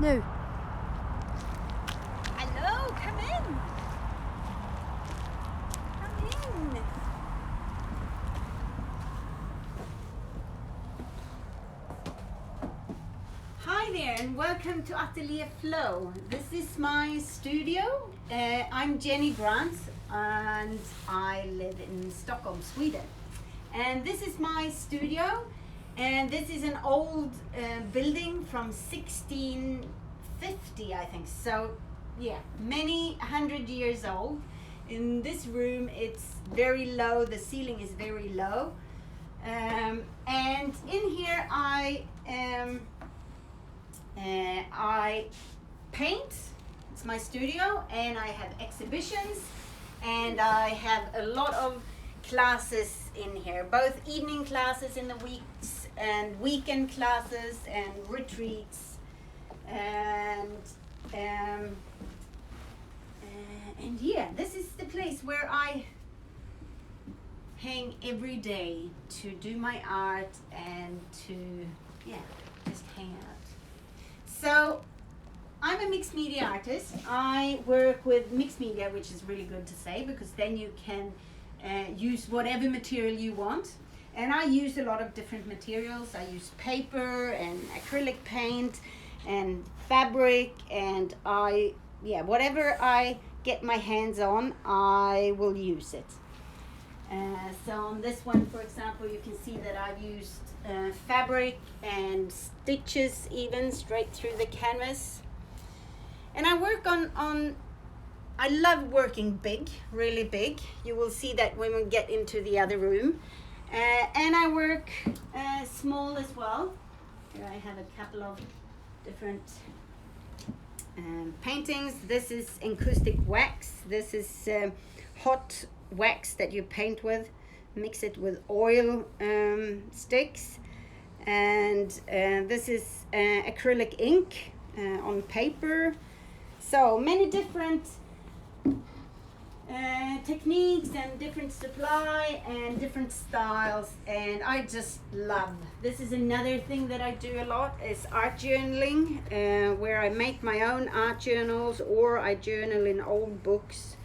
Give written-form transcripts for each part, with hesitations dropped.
No. Hello, come in. Come in. Hi there and welcome to Ateljè Flow. This is my studio. I'm Jenny Grant and I live in Stockholm, Sweden. And this is my studio. And this is an old building from 1650, I think. So, yeah, many hundred years old. In this room, it's very low. The ceiling is very low. And in here, I paint. It's my studio, and I have exhibitions, and I have a lot of classes in here, both evening classes in the weeks and weekend classes and retreats, and yeah, this is the place where I hang every day to do my art and to just hang out. So I'm a mixed media artist. I work with mixed media, which is really good to say because then you can use whatever material you want. And I use a lot of different materials. I use paper and acrylic paint and fabric, and whatever I get my hands on, I will use it. So on this one, for example, you can see that I've used fabric and stitches even straight through the canvas. And I work on I love working big, really big. You will see that when we get into the other room. And I work small as well. Here I have a couple of different paintings. This is acoustic wax. This is hot wax that you paint with. Mix it with oil sticks. And this is acrylic ink on paper. So many different techniques and different supply and different styles, and I just love. This is another thing that I do a lot is art journaling, where I make my own art journals or I journal in old books.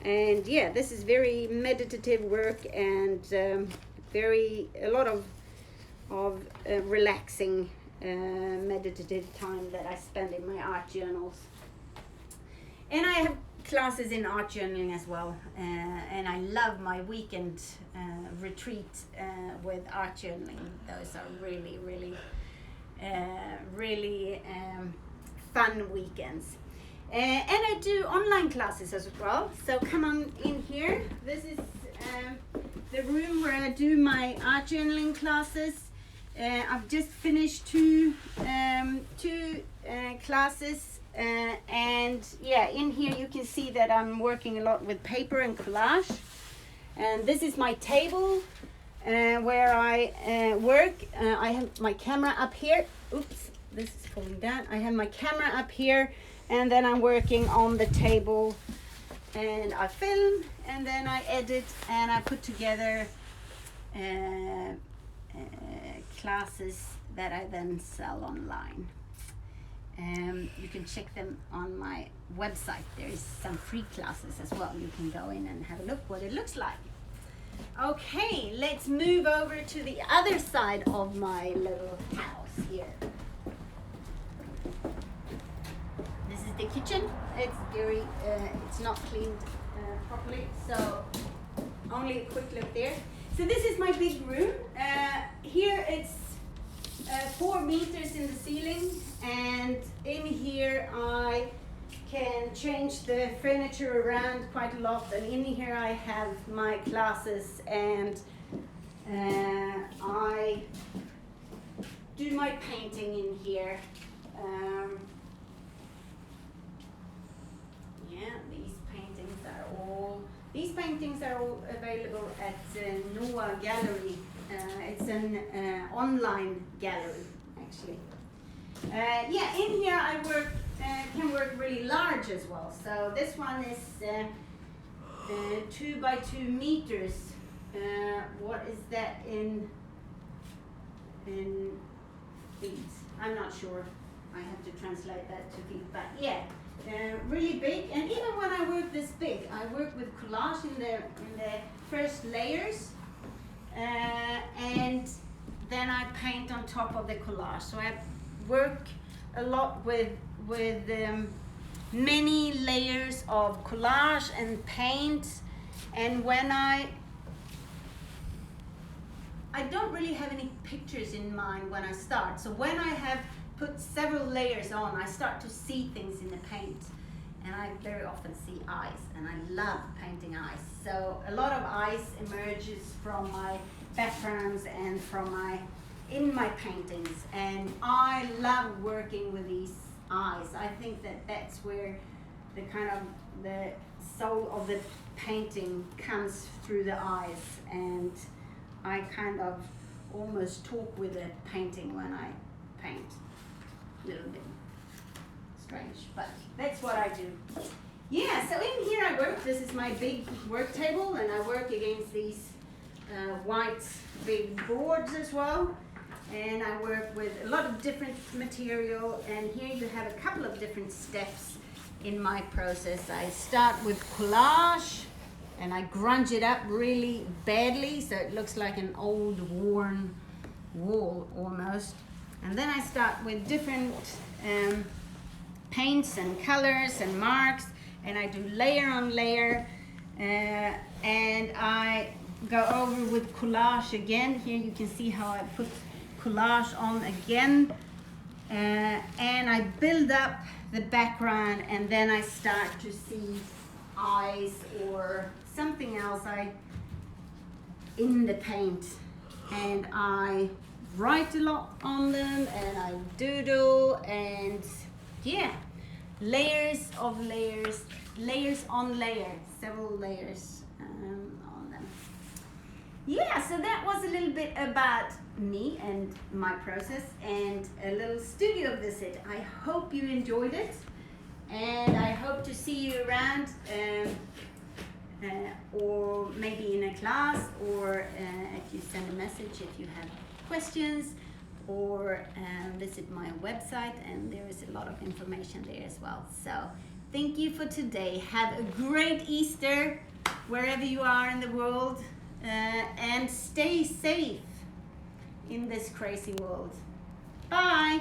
And yeah, this is very meditative work and a lot of relaxing meditative time that I spend in my art journals. And I have classes in art journaling as well, and I love my weekend retreat with art journaling. Those are really fun weekends. And I do online classes as well, so come on in here. This is the room where I do my art journaling classes. I've just finished two classes. And yeah, in here you can see that I'm working a lot with paper and collage. And this is my table where I work. I have my camera up here. Oops, this is falling down. I have my camera up here, and then I'm working on the table, and I film, and then I edit, and I put together classes that I then sell online. You can check them on my website. There is some free classes as well. You can go in and have a look what it looks like. Okay, let's move over to the other side of my little house here. This is the kitchen. It's very, it's not cleaned properly, so only a quick look there. So this is my big room. Here it's 4 meters in the ceiling, and in here I can change the furniture around quite a lot, and in here I have my classes, and I do my painting in here. These paintings are all available at Noah Gallery. It's an online gallery, actually. In here I can work really large as well. So this one is 2 by 2 meters. What is that in feet? I'm not sure. I have to translate that to feet, but yeah, really big. And even when I work this big, I work with collage in the first layers, and then I paint on top of the collage. So I work a lot with many layers of collage and paint. And when I don't really have any pictures in mind when I start. So when I have put several layers on, I start to see things in the paint. And I very often see eyes, and I love painting eyes. So a lot of eyes emerges from my backgrounds and from in my paintings. And I love working with these eyes. I think that that's where the kind of the soul of the painting comes through the eyes. And I kind of almost talk with the painting when I paint. A little bit strange, but that's what I do. Yeah, so in here I work. This is my big work table, and I work against these white big boards as well. And I work with a lot of different material, and here you have a couple of different steps in my process. I start with collage, and I grunge it up really badly so it looks like an old worn wall almost. And then I start with different paints and colors and marks, and I do layer on layer, and I go over with collage again. Here you can see how I put collage on again, and I build up the background, and then I start to see eyes or something else in the paint, and I write a lot on them, and I doodle, and yeah, layers of layers, layers on layers, several layers on them. Yeah, so that was a little bit about me and my process, and a little studio visit. I hope you enjoyed it, and I hope to see you around, or maybe in a class, or if you send a message if you have questions, or visit my website, and there is a lot of information there as well. So thank you for today. Have a great Easter wherever you are in the world, and stay safe in this crazy world. Bye.